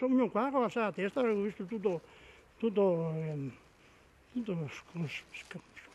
Sono qua con la testa, ho visto tutto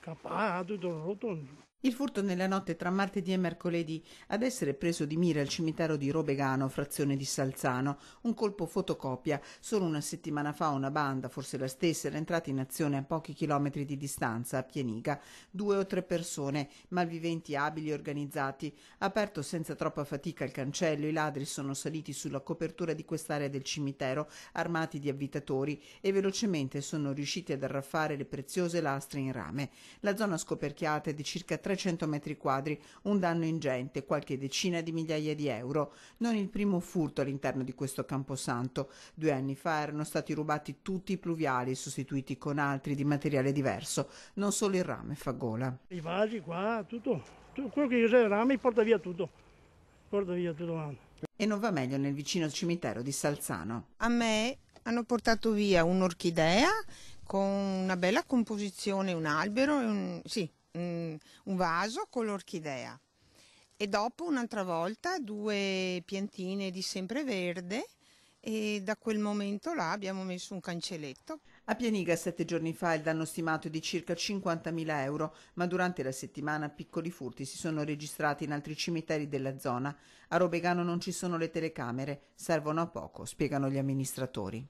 scappato, tutto rotto. Il furto nella notte tra martedì e mercoledì, ad essere preso di mira il cimitero di Robegano, frazione di Salzano, un colpo fotocopia. Solo una settimana fa una banda, forse la stessa, era entrata in azione a pochi chilometri di distanza, a Pieniga. 2 o 3 persone, malviventi, abili e organizzati. Aperto senza troppa fatica il cancello, i ladri sono saliti sulla copertura di quest'area del cimitero, armati di avvitatori, e velocemente sono riusciti ad arraffare le preziose lastre in rame. La zona scoperchiata è di circa 300 metri quadri, un danno ingente, qualche decina di migliaia di euro. Non il primo furto all'interno di questo camposanto. 2 anni fa erano stati rubati tutti i pluviali, sostituiti con altri di materiale diverso. Non solo il rame fa gola. I vasi qua, tutto quello che usa il rame porta via tutto. E non va meglio nel vicino cimitero di Salzano. A me hanno portato via un'orchidea con una bella composizione, un albero, un vaso con l'orchidea, e dopo un'altra volta 2 piantine di sempreverde, e da quel momento là abbiamo messo un cancelletto. A Pieniga 7 giorni fa il danno stimato è di circa 50.000 euro, ma durante la settimana piccoli furti si sono registrati in altri cimiteri della zona. A Robegano non ci sono le telecamere, servono a poco, spiegano gli amministratori.